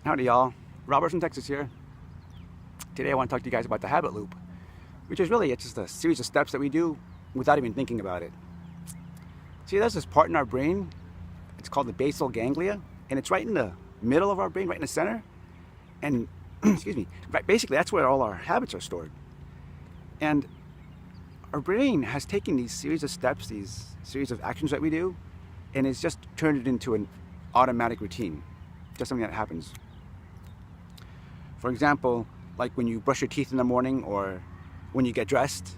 Howdy y'all, Robert from Texas here. Today I want to talk to you guys about the habit loop, which is really, it's just a series of steps that we do without even thinking about it. See, there's this part in our brain, it's called the basal ganglia, and it's right in the middle of our brain, right in the center. And, excuse me, basically that's where all our habits are stored. And our brain has taken these series of steps, these series of actions that we do, and it's just turned it into an automatic routine, just something that happens. For example, like when you brush your teeth in the morning or when you get dressed,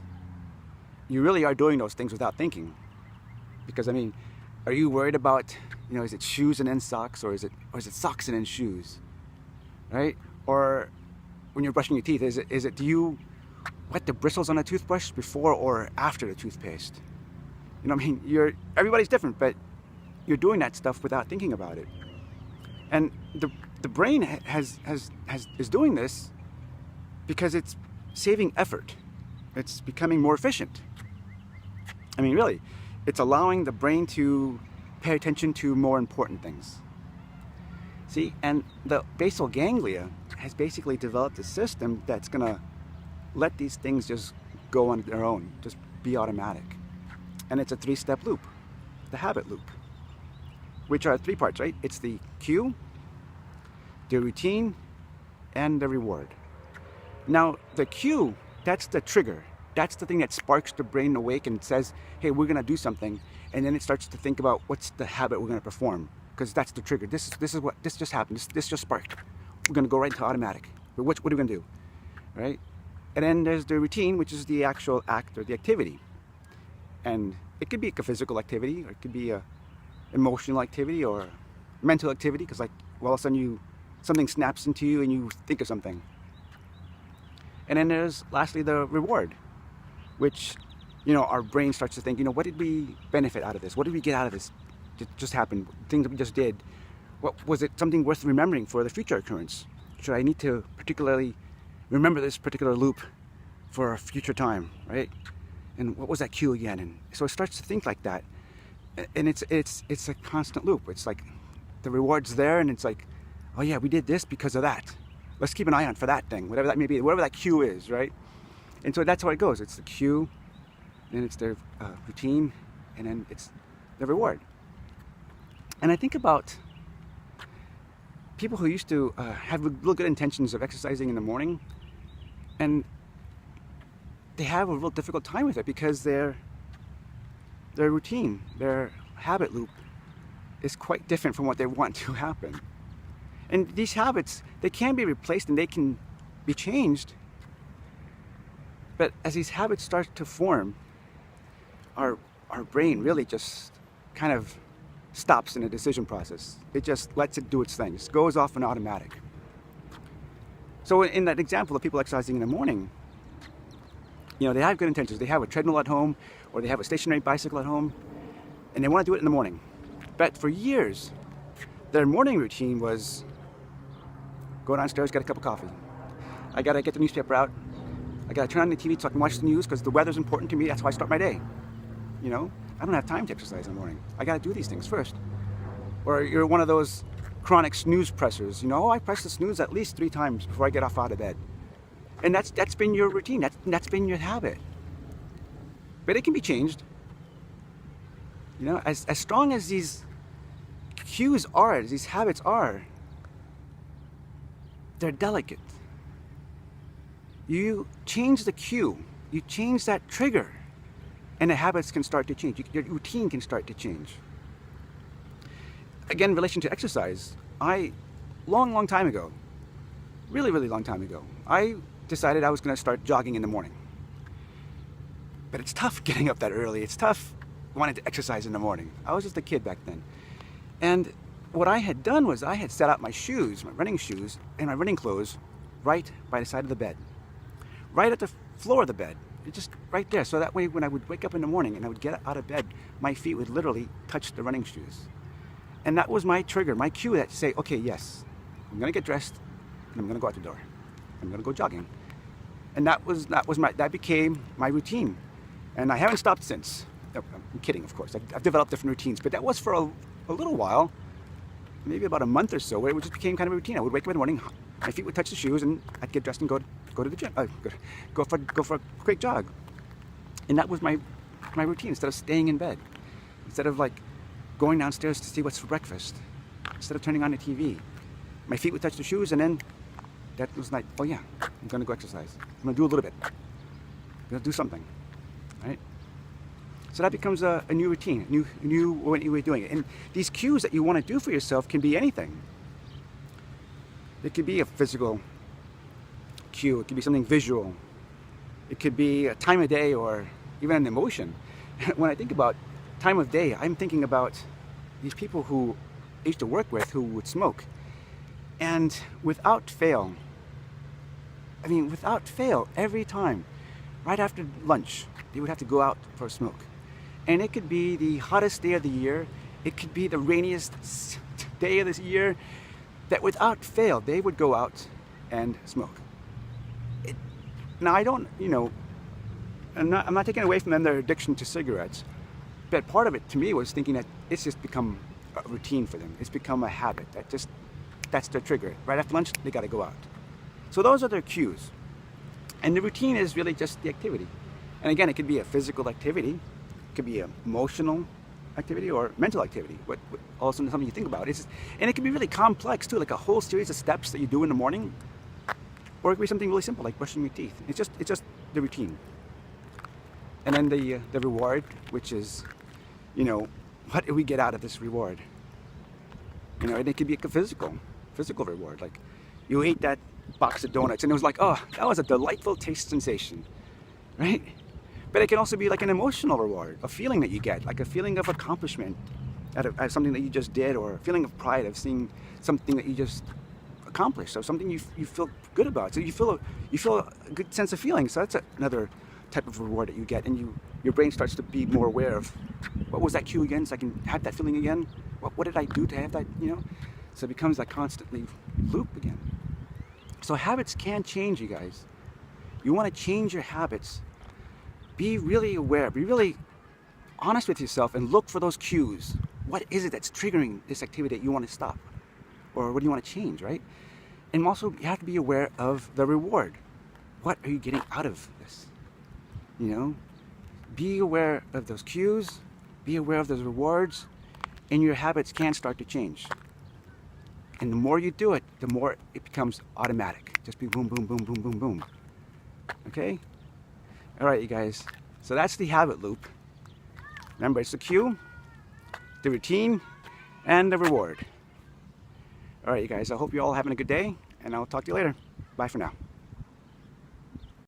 you really are doing those things without thinking. Because I mean, are you worried about, is it shoes and then socks, or is it socks and then shoes, right? Or when you're brushing your teeth, do you wet the bristles on a toothbrush before or after the toothpaste? Everybody's different, but you're doing that stuff without thinking about it. And the brain is doing this because it's saving effort. It's becoming more efficient. I mean, really, it's allowing the brain to pay attention to more important things. See, and the basal ganglia has basically developed a system that's gonna let these things just go on their own, just be automatic. And it's a three-step loop, the habit loop, which are three parts, right? It's the cue, the routine, and the reward. Now, the cue, that's the trigger. That's the thing that sparks the brain awake and says, hey, we're gonna do something. And then it starts to think about what's the habit we're gonna perform, because that's the trigger. This just happened, this just sparked. We're gonna go right into automatic. But what are we gonna do, right? And then there's the routine, which is the actual act or the activity. And it could be a physical activity, or it could be a emotional activity or mental activity, because like all of a sudden something snaps into you and you think of something. And then there's lastly the reward, which our brain starts to think, what did we benefit out of this? What did we get out of this? It just happened, things that we just did. What was it, something worth remembering for the future occurrence? Should I need to particularly remember this particular loop for a future time, right? And what was that cue again? And so it starts to think like that. And it's a constant loop. It's like the reward's there, and it's like, oh yeah, we did this because of that. Let's keep an eye on for that thing, whatever that may be, whatever that cue is, right? And so that's how it goes. It's the cue, then it's the routine, and then it's the reward. And I think about people who used to have real good intentions of exercising in the morning, and they have a real difficult time with it because their routine, their habit loop is quite different from what they want to happen. And these habits, they can be replaced and they can be changed. But as these habits start to form, our brain really just kind of stops in the decision process. It just lets it do its thing. It just goes off on automatic. So in that example of people exercising in the morning, they have good intentions. They have a treadmill at home, or they have a stationary bicycle at home, and they want to do it in the morning. But for years, their morning routine was go downstairs, get a cup of coffee. I gotta get the newspaper out. I gotta turn on the TV so I can watch the news because the weather's important to me. That's how I start my day. I don't have time to exercise in the morning. I gotta do these things first. Or you're one of those chronic snooze pressers. I press the snooze at least 3 times before I get off out of bed. And that's been your routine. That's been your habit. But it can be changed. As strong as these cues are, as these habits are, they're delicate. You change the cue, you change that trigger, and the habits can start to change. Your routine can start to change. Again, in relation to exercise, long time ago, really long time ago, I decided I was going to start jogging in the morning. But it's tough getting up that early. It's tough wanting to exercise in the morning. I was just a kid back then. And what I had done was I had set up my shoes, my running shoes, and my running clothes right by the side of the bed. Right at the floor of the bed. Just right there. So that way when I would wake up in the morning and I would get out of bed, my feet would literally touch the running shoes. And that was my trigger, my cue that to say, okay, yes, I'm going to get dressed and I'm going to go out the door. I'm going to go jogging. And that became my routine. And I haven't stopped since. I'm kidding, of course. I've developed different routines, but that was for a little while maybe about a month or so, where it just became kind of a routine. I would wake up in the morning, my feet would touch the shoes, and I'd get dressed and go to the gym, go for a quick jog. And that was my routine. Instead of staying in bed, instead of like going downstairs to see what's for breakfast, instead of turning on the TV, my feet would touch the shoes, and then that was like, oh yeah, I'm gonna go exercise. I'm gonna do a little bit. I'm gonna do something, right? So that becomes a new routine, a new way of doing it. And these cues that you want to do for yourself can be anything. It could be a physical cue. It could be something visual. It could be a time of day or even an emotion. When I think about time of day, I'm thinking about these people who I used to work with who would smoke. And without fail, every time, right after lunch, they would have to go out for a smoke. And it could be the hottest day of the year. It could be the rainiest day of this year. That without fail, they would go out and smoke. Now I don't, I'm not taking away from them their addiction to cigarettes. But part of it to me was thinking that it's just become a routine for them. It's become a habit that's their trigger. Right after lunch, they got to go out. So those are their cues. And the routine is really just the activity. And again, it could be a physical activity. It could be an emotional activity or mental activity. What also something you think about. And it can be really complex too, like a whole series of steps that you do in the morning. Or it could be something really simple, like brushing your teeth. It's just the routine. And then the reward, which is, what do we get out of this reward? And it could be a physical reward. Like you ate that box of donuts and it was like, oh, that was a delightful taste sensation, right? But it can also be like an emotional reward, a feeling that you get, like a feeling of accomplishment out of something that you just did, or a feeling of pride of seeing something that you just accomplished, or something you feel good about. So you feel a good sense of feeling. So that's another type of reward that you get, and your brain starts to be more aware of what was that cue again, so I can have that feeling again. What did I do to have that? So it becomes that constantly loop again. So habits can change, you guys. You want to change your habits. Be really aware, be really honest with yourself and look for those cues. What is it that's triggering this activity that you want to stop? Or what do you want to change, right? And also, you have to be aware of the reward. What are you getting out of this? Be aware of those cues, be aware of those rewards, and your habits can start to change. And the more you do it, the more it becomes automatic. Just be boom, boom, boom, boom, boom, boom. Okay? All right, you guys. So that's the habit loop. Remember, it's the cue, the routine, and the reward. All right, you guys. I hope you're all having a good day, and I'll talk to you later. Bye for now.